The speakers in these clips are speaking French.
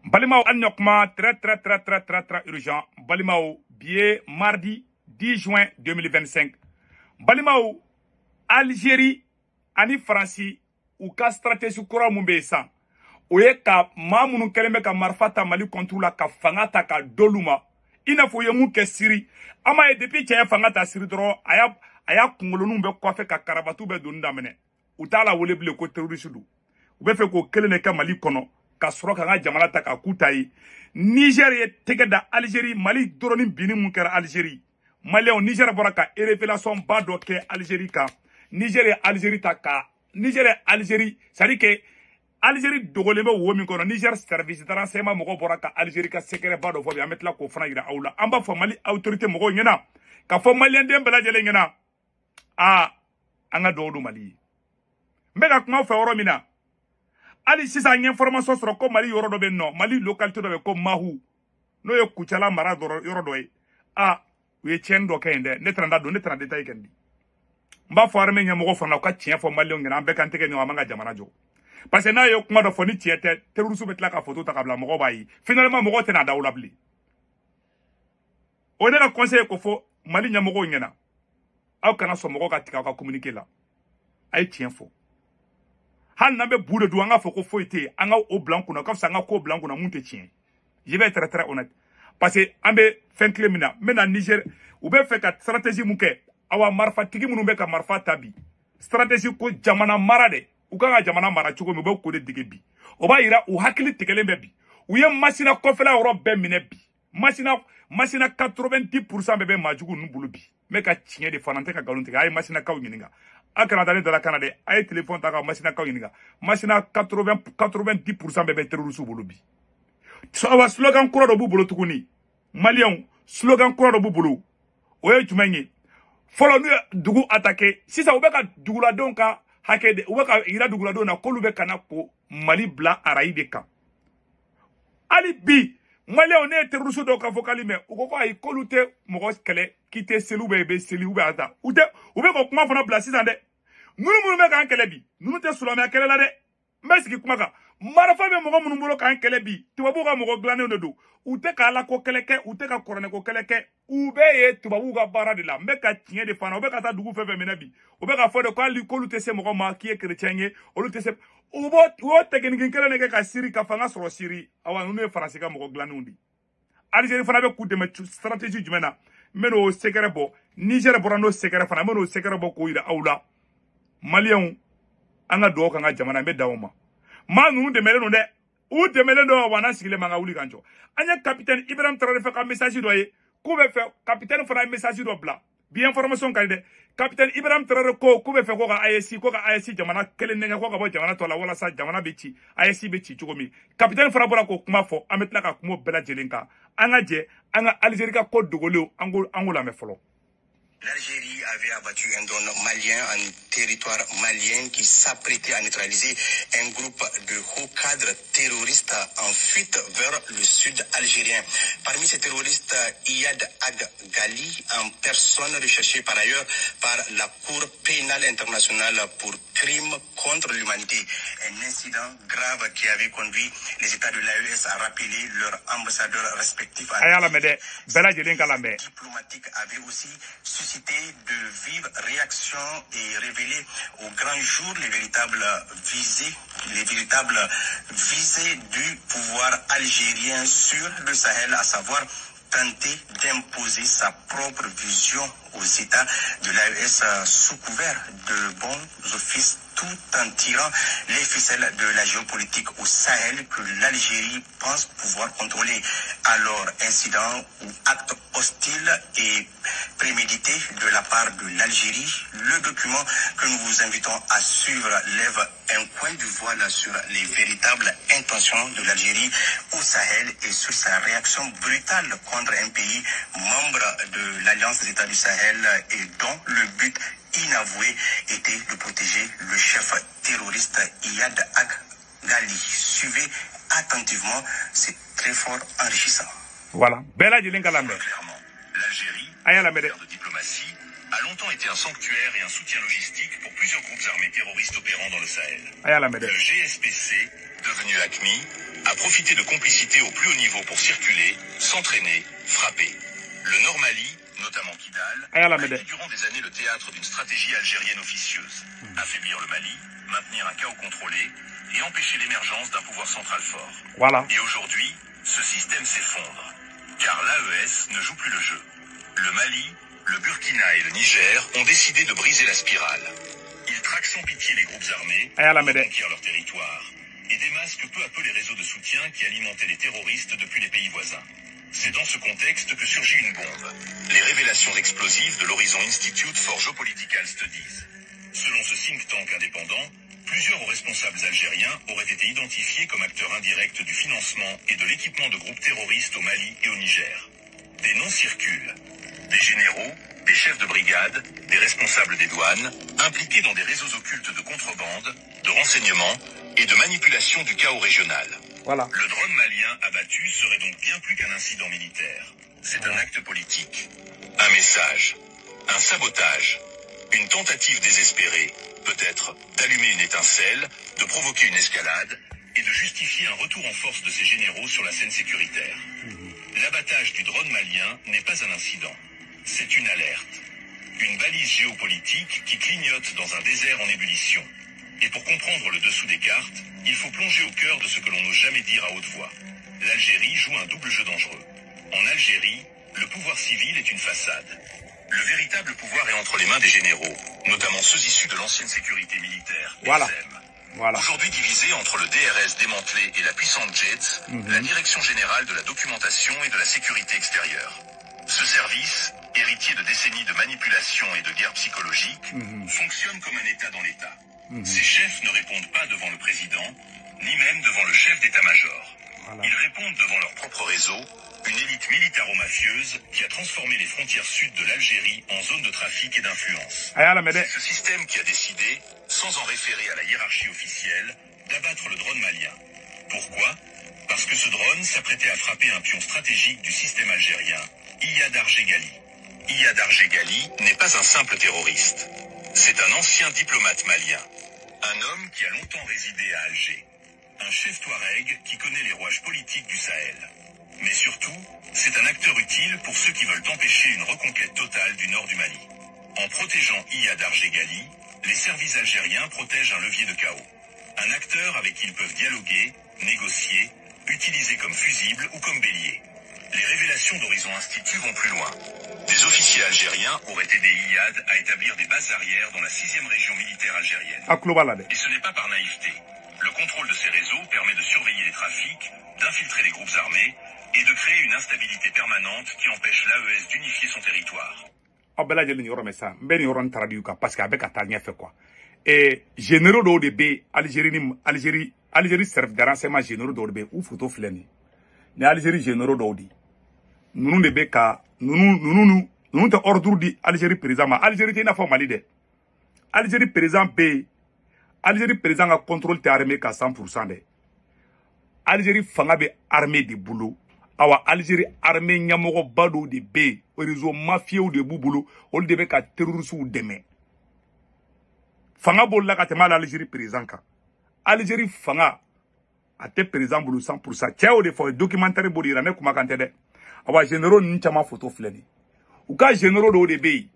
Balimao Anyokma, très urgent. Balimao, biais mardi 10 juin 2025. Balimao, Algérie, ani France, ou ka stratégie kura mumbe san. Oye ka mamunu keleme ka marfata Mali contre la ka fangata ka doluma. Ina fo ye mun ke Siri. Ama ye depuis cɛ fangata Siri dɔrɔn aya kungolonu be kɔfɛ ka karabatu be doni daminɛ. U t'a la wele bile ko terroriste do. U be fɛ k'o kelen de kɛ Mali kɔnɔ ka sɔrɔ ka nga jamana ta ka kuta ye. Niger ye tɛgɛ da Algérie, Mali dɔrɔni bini mun kɛra Algérie. Malien Niger bɔra ka révélation ba dɔ kɛ Algérie kan. Niger ye Algérie ta ka Niger ye Algérie, c'est-à-dire que Algérie dogolen bɛ wo min kɔnɔ Niger service de renseignement mɔgɔ bɔra ka Algérie ka secret ba dɔ fɔ bi an bɛ tila k'o fana yira aw la. An b'a fɔ Mali autorité mɔgɔw ɲɛna ka fɔ malien den bɛɛ lajɛlen ɲɛna an ka dugawu don Mali ye. N bɛ ka kuma fɛ yɔrɔ min na hali sisan n ye information sɔrɔ ko Mali yɔrɔ dɔ bɛ yen nɔ Mali localité dɔ bɛ ko Mahu n'o ye Kucala mara yɔrɔ dɔ ye u ye tiɲɛni dɔ kɛ yen dɛ ne tɛna n da don ne tɛna détail kɛ nin n b'a fɔ armée ɲɛmɔgɔ fana u ka tiɲɛ fɔ maliyɛnw ɲɛna an bɛɛ k'an tɛgɛ ɲɔgɔn an man ka jamana jɔ parce que n'a ye kuma dɔ fɔ ni tiɲɛ tɛ terroriste bɛ tila ka photo ta ka bila mɔgɔw b'a ye finalement mɔgɔw tɛna da o la bilen o ye ne ka conseil ko fɔ Mali ɲɛmɔgɔw ɲɛna aw kana sɔn mɔgɔw ka tigɛ aw ka communiqué la a ye tiɲɛ fɔ hali n'an bɛ bu de dun an k'a fɔ ko foyi tɛ yen an ka o bila an kunna ka fisa an ka ko bila an kunna mun tɛ tiɲɛ je vais être très honnête parce que an bɛ fɛn tile min na n bɛ na Niger u bɛ fɛ ka stratégie mun kɛ awa marifatigi minnu bɛ ka marifa ta bi stratégie ko jamana mara de u kan ka jamana mara cogo min u bɛ k'o de dege bi o b'a yira u hakili tigɛlen bɛ bi u ye masina kɔfɛla yɔrɔ bɛɛ minɛ bi masina 90% bɛɛ bɛ maajugu ninnu bolo bi n bɛ ka tiɲɛ de fɔ n tɛ ka nkalon tigɛ a ye masinakaw ɲininka a kana dalen dala kana dɛ a ye téléphone ta ka masinakaw ɲininka masina 90% bɛɛ bɛ terroriste bolo bi awa slogan kura dɔ b'u bolo tuguni maliyɛnw slogan kura dɔ b'u bolo o ye jumɛn ye fɔlɔ n'u ye dugu attaqué sisan u bɛ ka duguladenw ka hakɛ de u bɛ ka yira duguladenw na k'olu bɛ kana ko Mali bila arayi de kan hali bi maliyɛnw ne ye terroriste dɔw ka fɔ k'ali mɛn u ko ko ayi k'olu tɛ mɔgɔ kɛlɛ k'i tɛ seli i bɛ seli a ta u bɛ k'o kuma fana bila sisan dɛ ninnu minnu bɛ k'an kɛlɛ bi ninnu tɛ silamɛya kɛlɛ la dɛ n bɛ sigi kuma kan marifa bɛ mɔgɔ minnu bolo k'an kɛlɛ bi tubabuw ka mɔgɔ dilannenw de don u tɛ ka ala ko kɛlɛ kɛ u tɛ ka kuranɛ ko kɛlɛ kɛ u bɛɛ ye tubabuw ka baara de la n bɛ ka tiɲɛ de fana u bɛ ka taa dugu fɛn fɛn minɛ bi u bɛ ka fɔ de ko hali k'olu tɛ se mɔgɔ ma k'i ye chrétien ye olu tɛ se u b'o technique kelen de kɛ ka Siri ka fanga sɔrɔ Siri awa ninnu ye faransi ka mɔgɔ dilannenw de Algérie fana bɛ k'u dɛmɛ stratégie jumɛn na n bɛ n'o secret bɔ Niger bɔra n'o secret fana n bɛ n'o secret bɔ k'o yira aw la maliyɛnw an ka dugawu k'an ka jamana n bɛ dan o ma maa ninnu dɛmɛlen don dɛ u dɛmɛlen don wa n'an sigilen man ka wuli k'an jɔ an ye capitaine Ibrahim Traoré fɛ ka message dɔ ye k'u bɛ fɛ capitaine fana ye message dɔ bila bi information ka di dɛ capitaine Ibrahim Traoré ko k'u bɛ fɛ ko ka AES jamana kelen nɛgɛ ko ka bɔ jamana tɔ la walasa jamana bɛ ci AES bɛ ci cogo min capitaine fana bɔra k'o kuma fɔ an bɛ tila ka kuma bɛɛ lajɛlen kan an ka jɛ an ka Algérie ka ko dogolenw an k'o lamɛn fɔlɔ. L'Algérie avait abattu un drone malien en territoire malien qui s'apprêtait à neutraliser un groupe de hauts cadres terroristes en fuite vers le sud algérien. Parmi ces terroristes, Iyad Ag Ghali, en personne recherchée par ailleurs par la Cour pénale internationale pour crimes contre l'humanité. Un incident grave qui avait conduit les États de l'AES à rappeler leurs ambassadeurs respectifs. Diplomatique avait aussi suscité de vives réactions et révélé au grand jour les véritables visées du pouvoir algérien sur le Sahel, à savoir tenter d'imposer sa propre vision aux États de l'AES sous couvert de bons offices, tout en tirant les ficelles de la géopolitique au Sahel que l'Algérie pense pouvoir contrôler. Alors, incident ou acte hostile et prémédité de la part de l'Algérie, le document que nous vous invitons à suivre lève un coin du voile sur les véritables intentions de l'Algérie au Sahel et sur sa réaction brutale contre un pays membre de l'Alliance des États du Sahel et dont le but inavoué était de protéger le chef terroriste Iyad Ag Ghali. Suivez attentivement, c'est très fort enrichissant. Voilà. Clairement, l'Algérie, terre de diplomatie, a longtemps été un sanctuaire et un soutien logistique pour plusieurs groupes armés terroristes opérant dans le Sahel. Le GSPC, devenu AQMI, a profité de complicité au plus haut niveau pour circuler, s'entraîner, frapper. Le Nord Mali, notamment Kidal, a été durant des années le théâtre d'une stratégie algérienne officieuse. Affaiblir le Mali, maintenir un chaos contrôlé et empêcher l'émergence d'un pouvoir central fort. Voilà. Et aujourd'hui, ce système s'effondre, car l'AES ne joue plus le jeu. Le Mali, le Burkina et le Niger ont décidé de briser la spirale. Ils traquent sans pitié les groupes armés, conquièrent leur territoire et démasquent peu à peu les réseaux de soutien qui alimentaient les terroristes depuis les pays voisins. C'est dans ce contexte que surgit une bombe. Les révélations explosives de l'Horizon Institute for Geopolitical Studies. Selon ce think tank indépendant, plusieurs responsables algériens auraient été identifiés comme acteurs indirects du financement et de l'équipement de groupes terroristes au Mali et au Niger. Des noms circulent. Des généraux, des chefs de brigade, des responsables des douanes, impliqués dans des réseaux occultes de contrebande, de renseignement et de manipulation du chaos régional. Voilà. Le drone malien abattu serait donc bien plus qu'un incident militaire. C'est un acte politique. Un message. Un sabotage. Une tentative désespérée, peut-être, d'allumer une étincelle, de provoquer une escalade et de justifier un retour en force de ses généraux sur la scène sécuritaire. L'abattage du drone malien n'est pas un incident. C'est une alerte. Une balise géopolitique qui clignote dans un désert en ébullition. Et pour comprendre le dessous des cartes, il faut plonger au cœur de ce que l'on n'ose jamais dire à haute voix. L'Algérie joue un double jeu dangereux. En Algérie, le pouvoir civil est une façade. Le véritable pouvoir est entre les mains des généraux, notamment ceux issus de l'ancienne sécurité militaire, SM. Aujourd'hui divisé entre le DRS démantelé et la puissante JETS, la Direction Générale de la Documentation et de la Sécurité Extérieure. Ce service, héritier de décennies de manipulation et de guerre psychologique, fonctionne comme un État dans l'État. Ses chefs ne répondent pas devant le président, ni même devant le chef d'état-major. Ils répondent devant leur propre réseau, une élite militaro-mafieuse qui a transformé les frontières sud de l'Algérie en zone de trafic et d'influence. C'est ce système qui a décidé, sans en référer à la hiérarchie officielle, d'abattre le drone malien. Pourquoi? Parce que ce drone s'apprêtait à frapper un pion stratégique du système algérien, Iyad Arjeghali. Iyad Arjeghali n'est pas un simple terroriste. C'est un ancien diplomate malien. Un homme qui a longtemps résidé à Alger. Un chef touareg qui connaît les rouages politiques du Sahel. Mais surtout, c'est un acteur utile pour ceux qui veulent empêcher une reconquête totale du nord du Mali. En protégeant Iyad Arjeghali, les services algériens protègent un levier de chaos. Un acteur avec qui ils peuvent dialoguer, négocier, utiliser comme fusible ou comme bélier. Les révélations d'Horizon Institute vont plus loin. Des officiers algériens auraient aidé Iyad à établir des bases arrières dans la 6e région militaire algérienne. Et ce n'est pas par naïveté. Le contrôle de ces réseaux permet de surveiller les trafics, d'infiltrer les groupes armés et de créer une instabilité permanente qui empêche l'AES d'unifier son territoire. Et généraux d'ODB, Algérie serve de renseignement généraux d'ODB, ou photo fleni. Ni Algérie généraux d'ODB. Nous de beka, nous te ordre di Algérie président, Algérie t'es na fa Mali de. Algérie président B, Algérie président a contrôle tes armées qu'à 100% de. Algérie fanga be armée de boulot. Awa Algérie armée nyamogo bado de B, réseau mafieux de boulot, on devait qu'à terroristes ou demain. Fanga bolla ka tema l'Algérie président ka. Algérie fanga a te président boulot 100%. Tiao de fois documentaire bodi rane kuma kante de. Awa généraux n'chama photo fleni. Ou ka généraux de ODB,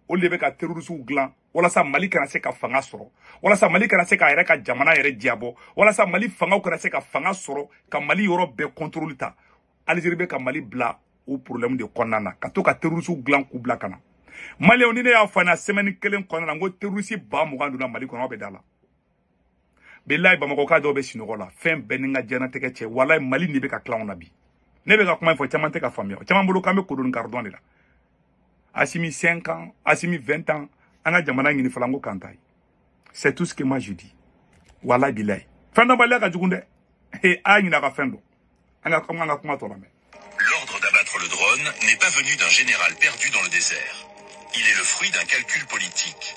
on devait qu'à terroristes ou glan. Wala sa Mali kana se ka fanga soro. Wala sa Mali kana se ka yere ka jamana yere diabo. Wala sa Mali fanga kana se ka fanga soro. Ka Mali yoro be contrôle ta. Algérie be ka Mali bla ou problème de konana. Ka to ka terroristes glan ku bla kana. Mali on ya fana semaine kelen konana ngo terroristes ba mu gandu na Mali kono be dala. Billahi ba mako ka do be sinogo la. Fen beninga jana teke che wallahi Mali ni be ka clown na bi. Ne be ka kuma fo chamante ka famia. Chama bolo ka me kodon cardon la. Asimi 5 ans, asimi 20 ans. C'est tout ce que moi je dis. Wallahi billahi. L'ordre d'abattre le drone n'est pas venu d'un général perdu dans le désert. Il est le fruit d'un calcul politique.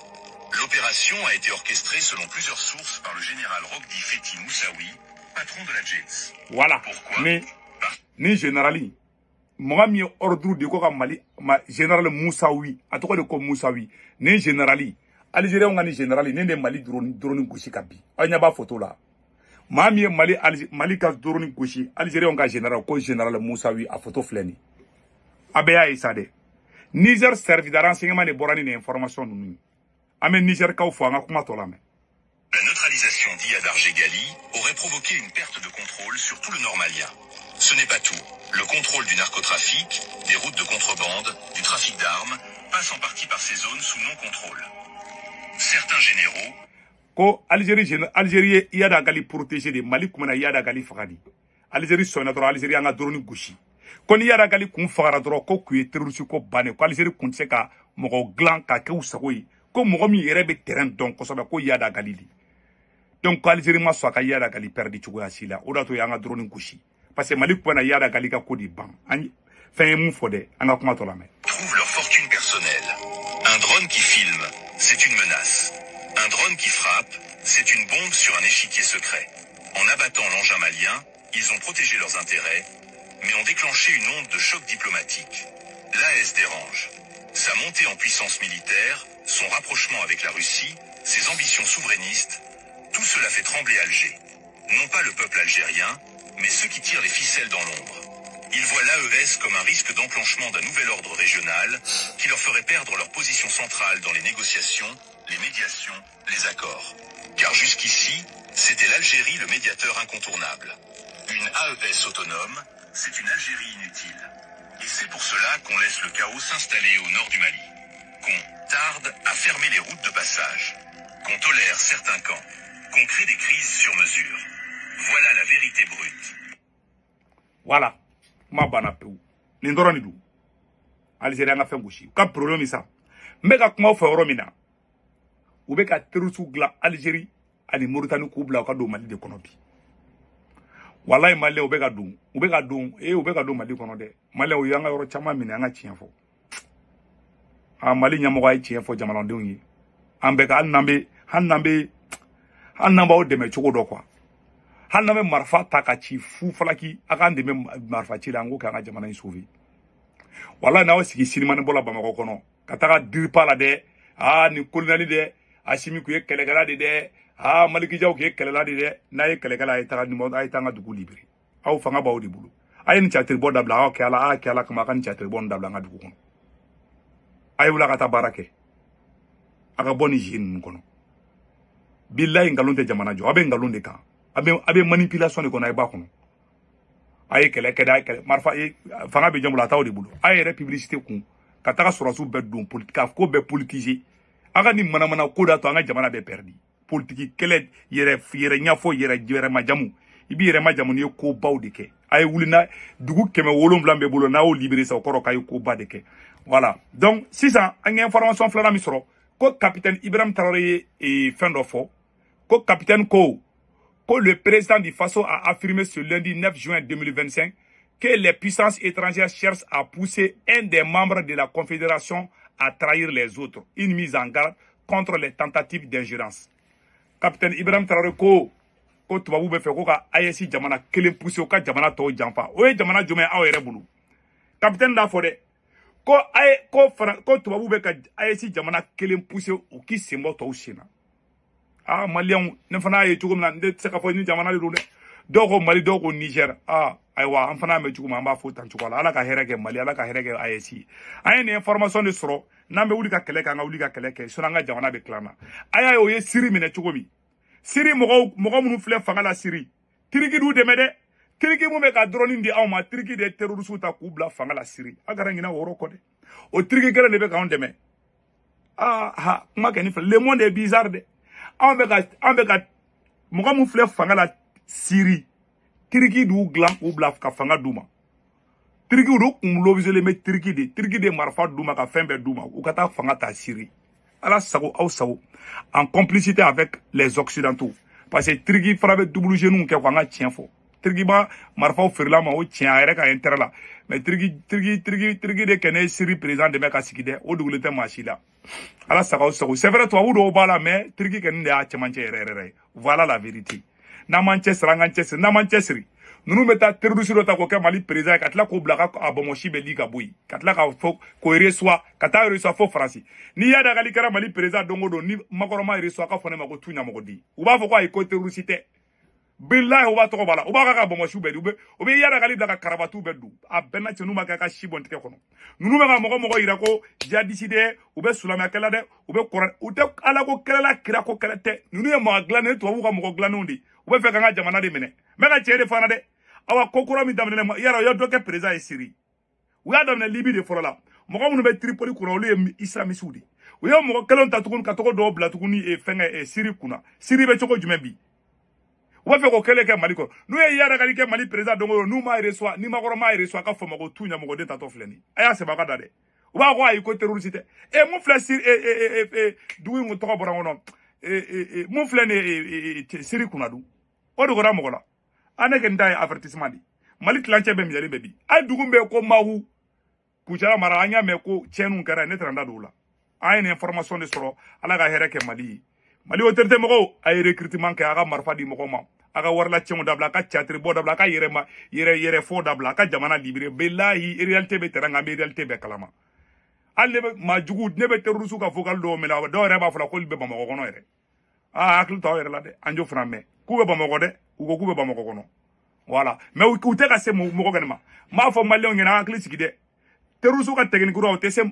L'opération a été orchestrée selon plusieurs sources par le général Roghdi Fethi Moussaoui, patron de la JETS. Voilà. Pourquoi? Ni générali. Moi, mi ordre de quoi Mali, ma général Moussaoui, à toi de comme Moussaoui, né générali, Algérie on a ni générali, né de Mali drone gouchi kabi. Anya ba photo là. Mami Mali ka doroni goshi Algérie on ka général ko général Moussaoui a photo fleni abeya isade Niger servi de renseignement de borani ni information nous amen Niger ka fo nga kuma tolame. La neutralisation d'Iyad Arjeghali aurait provoqué une perte de contrôle sur tout le nord malien. Ce n'est pas tout. Le contrôle du narcotrafic, des routes de contrebande, du trafic d'armes, passe en partie par ces zones sous non-contrôle. Certains généraux... Ko Algérie Iyad Gali protégé de Mali kumana Iyad Gali fagadi. Algérie sonna dro Algérie anga droni gushi. Ko ni Iyad Gali kun fagara dro ko kuye terroriste ko bane ko Algérie kun se ka mogo glan ka ke usagoyi ko mogo mi yere be terrain donc ko soba ko Iyad Gali di. Donc Algérie ma so ka Iyad Gali perdi chugo asila o da to yanga droni gushi. Parce que Mali kumana Iyad Gali ka ko di ban. Fin mu fode anga kuma to la me. Trouvent leur fortune personnelle. Un drone qui filme, c'est une menace. Un drone qui frappe, c'est une bombe sur un échiquier secret. En abattant l'engin malien, ils ont protégé leurs intérêts, mais ont déclenché une onde de choc diplomatique. L'AS dérange. Sa montée en puissance militaire, son rapprochement avec la Russie, ses ambitions souverainistes, tout cela fait trembler Alger. Non pas le peuple algérien, mais ceux qui tirent les ficelles dans l'ombre. Ils voient l'AES comme un risque d'enclenchement d'un nouvel ordre régional qui leur ferait perdre leur position centrale dans les négociations, les médiations, les accords. Car jusqu'ici, c'était l'Algérie le médiateur incontournable. Une AES autonome, c'est une Algérie inutile. Et c'est pour cela qu'on laisse le chaos s'installer au nord du Mali. Qu'on tarde à fermer les routes de passage. Qu'on tolère certains camps. Qu'on crée des crises sur mesure. Voilà la vérité brute. Voilà. Ma bana peu. N'indoroni du. Algérie a fait gauchi. Quel problème est ça? Mais quand on fait Romina, ou bien quand terroristes gla Algérie, ani Mauritanie kubla ou quand do Mali de konobi. Wallahi Mali ou bien quand do Mali konode. Mali ou yanga yoro chama mine yanga chienfo. Ah Mali nyamoga yi chienfo jamalande unyi. Ambeka hanambe o deme choko do kwa. Haname marfa takachi fu falaki akande me marfa chila ngo kanga jamana isuvi. Wala na wasi sinima ne bola Bamako kono. Kataka dirpa la de ni kolonali de Assimi ku ye kelegala de Maliki Jaw ku ye kelegala de na ye kelegala ay taga nimo ay tanga dugu libri. Aw fanga bawo di bulu. Ay ni chatir bo dabla ke ala kama kan chatir bon dabla nga dugu kono. Ay wula kata barake. Aka boni jin kono. Billahi ngalonte jamana jo abe ngalonde kan. Abe manipulation ko na ba kono ay kele marfa fanga be jamula taw de bulu ay republicité kun kataka surasu be dum politique ko be politiser aga ni mana ko da to anga jamana be perdi politique kele yere nyafo yere majamu ibi yere majamu ni ko baw de ke ay wulina dugu keme wolom blambe bulu na o libérer sa koro kay ko ba de ke voilà donc si ça une information flana mi soro ko capitaine Ibrahim Traoré et fin d'offre ko capitaine ko le président du Faso a affirmé ce lundi 9 juin 2025 que les puissances étrangères cherchent à pousser un des membres de la Confédération à trahir les autres. Une mise en garde contre les tentatives d'ingérence. Capitaine Ibrahim Traoré ko tubabu be fe ko ka ayesi jamana kelen pousser o ka jamana to janfa. O ye jamana jomé aw yere bulu. Capitaine da fode ko tubabu be ka ayesi jamana kelen pousser o ki sembo to sina. Ah Malien ne fana ye chugum na nde seka fo ni jamana de doko Mali doko Niger aywa an fana me chugum amba fo tan chukola ala ka hereke Mali ala ka hereke AEC ay ni information de soro nambe wuli ka kele ka nga wuli ka kele ke sonanga jamana be klana aya yo ye siri mine chugomi siri mogo munu fle fanga la siri tiriki du demede tiriki mu be ka drone ndi awma tiriki de terroriste ta kubla fanga la siri agara ngina woro ko de o tiriki gere ne be ka on deme ma ke ni le monde est bizarre de Ambeka Mogamu flef fanga la Syrie. Tiriki du glan ou blaf ka fanga duma. Tiriki du kumlovizele me tiriki de marfa duma ka fembe duma. Ou kata fanga ta Syrie. Ala sago au sago. En complicité avec les occidentaux. Parce que tiriki frappe double genou ke fanga tien fo. Tiriki ba marfa ou ferla ma o tien ayre ka inter la. Mais tiriki de kene Syrie président de meka sikide. O doublete machila. Ala sago sago. C'est vrai toi ou do bala mais tiriki kene de a chemanche rere. Voilà la vérité. Na Manchester Manchester na Manchester. Nous meta terroriste ta ko ke Mali président katla ko blaka abomoshi be liga boy. Katla ka fo ko reçoit kata reçoit fo France. Ni ya da gali kara Mali président dongo do ni makoroma reçoit ka fone mako tunya mako di. U ba fo ko ay ko terroriste. billahi o ba to bala o ba ka bomo shu be du be o be yara gali daga karabatu be du a benna ci numa ka shibon tike kono nunu me ga mogo ira ko jadisi de o be sulama kala de o be koran o te ala ko kala kira ko kala te nunu e mo glane to ko mogo glanundi o be fe ka jamana de mene me ga chere fana de awa kokoro mi damne yara yo doke president siri o ya damne libi de forola mogo munu be tripoli kuno lu e islamisuudi o yo mogo kelon tatukun ka to do bla tukuni e fenga e siri kuna siri be choko jumebi wa fe ko kele ke Mali ko nu ye yara gali ke Mali president dongo nu ma reçoit ni ma ko ma reçoit ka fo mako tunya mako de tato fleni aya se baka dade wa ko ay ko terroriste e mon flesir duwi ngo to ko borango no mon fleni siri kuna du o do gora mako la ane ke ndai avertissement di Mali clanche be mi yali be bi ay dugumbe ko mawu ku jara mara anya me ko chenu kara ne tranda do la ay ne information de soro ala ga here ke Mali autorité moko ay recrutement ke aga marfa di moko ma aga warla cemu dabla ka chatri bo dabla ka yere fo dabla ka jamana libre billahi réalité be teranga be réalité be kalama alle ma jugu nebe terrusu ka fogal do mela do reba fula ko be bamako kono ere aklu taw ere la de anjo frame ku be bamako de ku be bamako kono voilà mais ku te ka se moko ganima ma fo malio ngena akli sikide terrusu ka technique ro o te se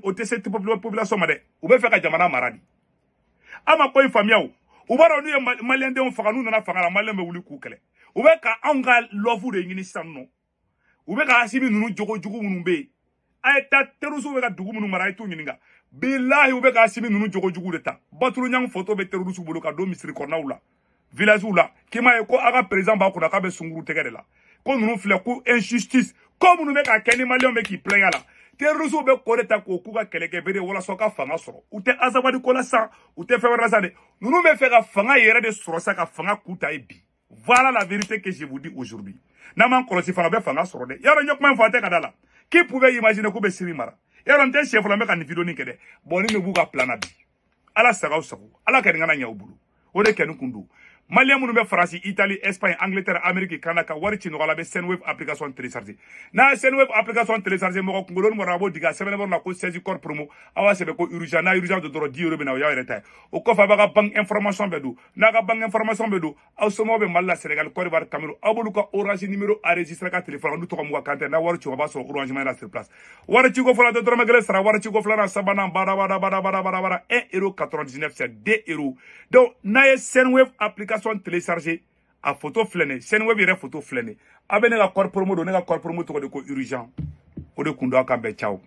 population ma de u be fe ka jamana maradi ama ko infamia u baro nu e malien de on faga nu na faga la malien be wuli ku kele u be ka anga lofu de ngini sanno u be ka asibi nunu jogo munu be ay ta terusu be ka dugu munu mara itu ngininga billahi u be ka asibi nunu jogo de ta batulu nyang photo be terusu bolo ka do misri kornaula village ula kima e ko aga president ba ko da ka be sunguru tegere la ko nunu fle ku injustice ko munu be ka keni malien be ki playa la terrorisme be ko ta ko ku ka keleke bere wala so ka fanga soro ute azabadi ko la sa ute fe wala sa de nunu be fe ka fanga yere de soro sa ka fanga kuta e bi voilà la vérité que je vous dis aujourd'hui na man ko si fanga be fanga soro de yaro nyok man fate kadala qui pouvait imaginer ko be siri mara yaro nte chef la me ka ni video ni kede boni me buga plana bi ala saga ala ka ngana nyawbulu o de kenu kundu Malien munu be France, Italie, Espagne, Angleterre, Amérique, Canada, wari chino gala be Senweb application télécharger. Na Senweb application télécharger mo ko ngolon mo rabo diga semene mo na ko 16 corps promo awa sebe ko urgent na urgent de doro 10 euro be na ya reta. O ko fa ba bank information be do. Na ga bank information be do. Aw somo be malla Sénégal Côte d'Ivoire Cameroun. Abulu ko orange numéro enregistré ka téléphone du to ko mo kante na wari chi ba so orange na sur place. Wari chi ko fala de doro magale sara wari chi ko fala na sabana bara 1,99 c'est 2 euros. Donc na Senweb application télécharger a photo flene Senweb yere photo flene abene ga corps promo do ne ga corps promo to ko urgent o de kundo aka be ciao.